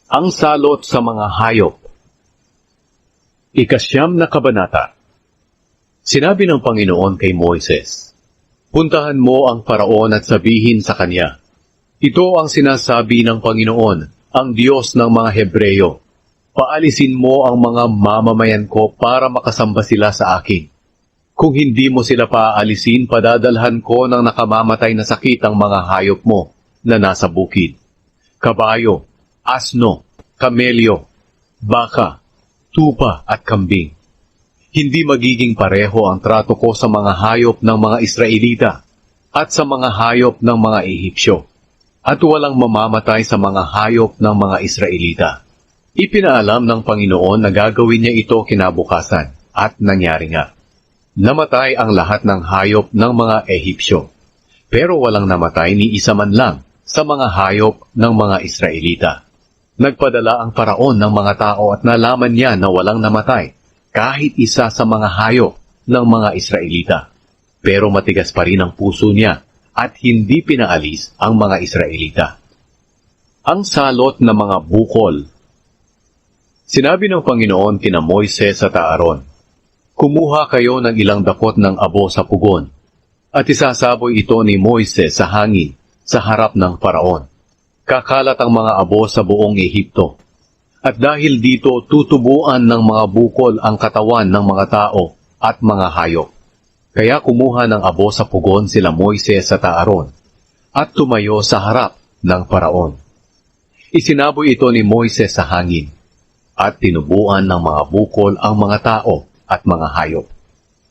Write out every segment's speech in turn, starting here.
Ang salot sa mga hayop. Ikasyam na kabanata. Sinabi ng Panginoon kay Moises, "Puntahan mo ang Paraon at sabihin sa kanya, ito ang sinasabi ng Panginoon, ang Diyos ng mga Hebreyo. Paalisin mo ang mga mamamayan ko para makasamba sila sa akin. Kung hindi mo sila paalisin, padadalhan ko ng nakamamatay na sakit ang mga hayop mo na nasa bukid. Kabayo, asno, kamelyo, baka, tupa at kambing. Hindi magiging pareho ang trato ko sa mga hayop ng mga Israelita at sa mga hayop ng mga Ehipsyo, at walang mamamatay sa mga hayop ng mga Israelita." Ipinaalam ng Panginoon na gagawin niya ito kinabukasan, at nangyari nga. Namatay ang lahat ng hayop ng mga Ehipsyo, pero walang namatay ni isa man lang sa mga hayop ng mga Israelita. Nagpadala ang Paraon ng mga tao at nalaman niya na walang namatay kahit isa sa mga hayop ng mga Israelita. Pero matigas pa rin ang puso niya at hindi pinaalis ang mga Israelita. Ang salot ng mga bukol. Sinabi ng Panginoon kina Moises at Aaron, "Kumuha kayo ng ilang dakot ng abo sa pugon, at isasaboy ito ni Moises sa hangin sa harap ng Paraon. Kakalat ang mga abo sa buong Ehipto. At dahil dito tutubuan ng mga bukol ang katawan ng mga tao at mga hayop." Kaya kumuha ng abo sa pugon sila Moises at Aaron, at tumayo sa harap ng Paraon. Isinaboy ito ni Moises sa hangin, at tinubuan ng mga bukol ang mga tao at mga hayop.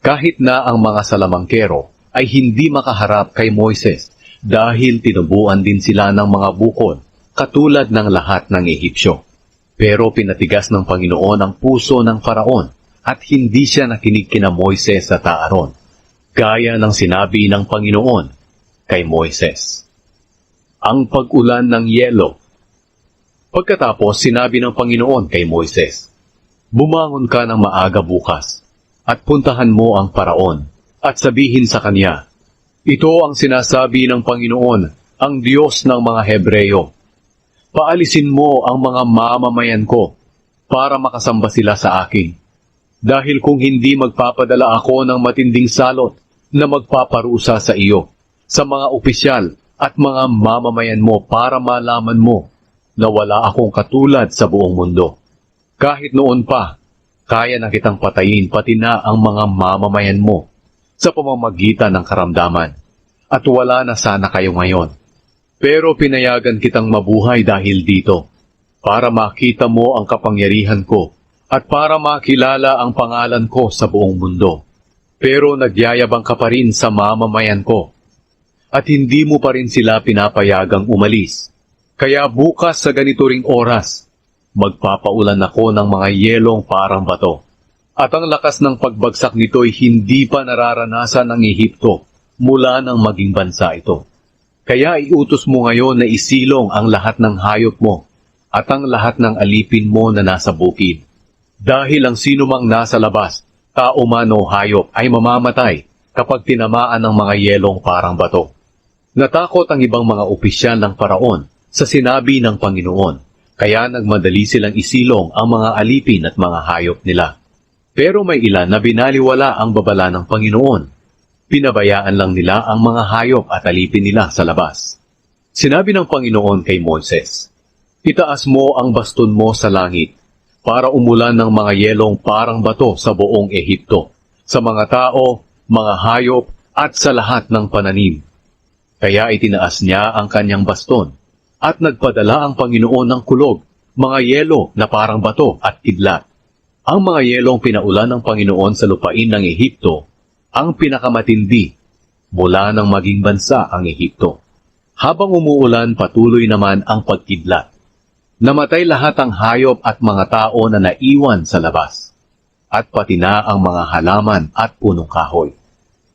Kahit na ang mga salamangkero ay hindi makaharap kay Moises dahil tinubuan din sila ng mga bukol katulad ng lahat ng Ehipsyo. Pero pinatigas ng Panginoon ang puso ng Paraon at hindi siya nakinig kina Moises at Aaron, gaya ng sinabi ng Panginoon kay Moises. Ang pag-ulan ng yelo. Pagkatapos sinabi ng Panginoon kay Moises, "Bumangon ka ng maaga bukas at puntahan mo ang Paraon at sabihin sa kanya, ito ang sinasabi ng Panginoon, ang Diyos ng mga Hebreyo. Paalisin mo ang mga mamamayan ko para makasamba sila sa akin. Dahil kung hindi magpapadala ako ng matinding salot na magpaparusa sa iyo, sa mga opisyal at mga mamamayan mo para malaman mo na wala akong katulad sa buong mundo. Kahit noon pa, kaya na kitang patayin pati na ang mga mamamayan mo sa pamamagitan ng karamdaman, at wala na sana kayo ngayon. Pero pinayagan kitang mabuhay dahil dito, para makita mo ang kapangyarihan ko at para makilala ang pangalan ko sa buong mundo. Pero nagyayabang ka pa rin sa mamamayan ko, at hindi mo pa rin sila pinapayagang umalis. Kaya bukas sa ganito ring oras, magpapaulan ako ng mga yelong parang bato. At ang lakas ng pagbagsak nito'y hindi pa nararanasan ng Ehipto mula nang maging bansa ito. Kaya iutos mo ngayon na isilong ang lahat ng hayop mo at ang lahat ng alipin mo na nasa bukid. Dahil ang sinumang nasa labas, tao man o hayop, ay mamamatay kapag tinamaan ng mga yelong parang bato." Natakot ang ibang mga opisyal ng Paraon sa sinabi ng Panginoon, kaya nagmadali silang isilong ang mga alipin at mga hayop nila. Pero may ilan na binaliwala ang babala ng Panginoon. Pinabayaan lang nila ang mga hayop at alipin nila sa labas. Sinabi ng Panginoon kay Moises, "Itaas mo ang baston mo sa langit para umulan ng mga yelong parang bato sa buong Ehipto, sa mga tao, mga hayop at sa lahat ng pananim." Kaya itinaas niya ang kanyang baston, at nagpadala ang Panginoon ng kulog, mga yelo na parang bato at kidlat. Ang mga yelong pinaulan ng Panginoon sa lupain ng Ehipto, ang pinakamatindi mula nang maging bansa ang Ehipto. Habang umuulan, patuloy naman ang pagkidlat. Namatay lahat ang hayop at mga tao na naiwan sa labas, at pati na ang mga halaman at punong kahoy.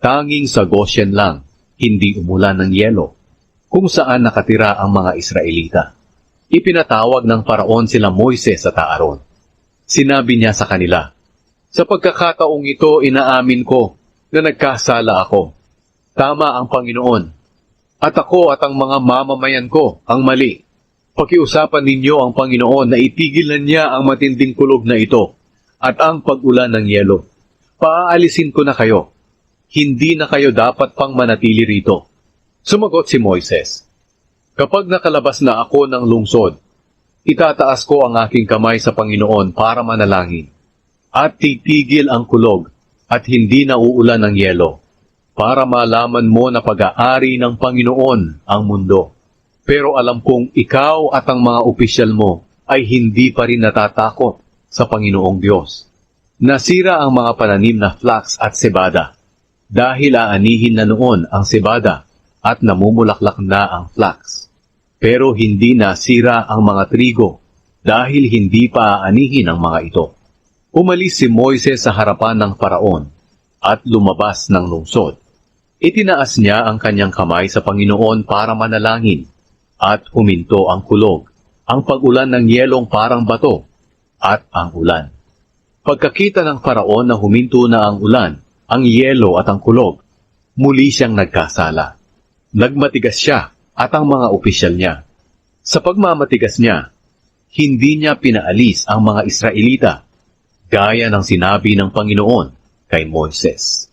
Tanging sa Goshen lang, hindi umulan ng yelo, kung saan nakatira ang mga Israelita. Ipinatawag ng Paraon sila Moises at Aaron. Sinabi niya sa kanila, "Sa pagkakataong ito, inaamin ko na nagkasala ako. Tama ang Panginoon, at ako at ang mga mamamayan ko ang mali. Pakiusapan ninyo ang Panginoon na itigilan niya ang matinding kulog na ito at ang pag-ulan ng yelo. Paaalisin ko na kayo. Hindi na kayo dapat pang manatili rito. Sumagot si Moises, kapag nakalabas na ako ng lungsod, itataas ko ang aking kamay sa Panginoon para manalangin, at titigil ang kulog at hindi na uulan ng yelo, para malaman mo na pag-aari ng Panginoon ang mundo. Pero alam kong ikaw at ang mga opisyal mo ay hindi pa rin natatakot sa Panginoong Diyos. Nasira ang mga pananim na flax at cebada, dahil aanihin na noon ang cebada at namumulaklak na ang flax. Pero hindi nasira ang mga trigo dahil hindi pa aanihin ang mga ito. Umalis si Moises sa harapan ng Paraon at lumabas ng lungsod. Itinaas niya ang kanyang kamay sa Panginoon para manalangin at huminto ang kulog, ang pag-ulan ng yelong parang bato at ang ulan. Pagkakita ng Paraon na huminto na ang ulan, ang yelo at ang kulog, muli siyang nagkasala. Nagmatigas siya at ang mga opisyal niya. Sa pagmamatigas niya, hindi niya pinaalis ang mga Israelita, gaya ng sinabi ng Panginoon kay Moises.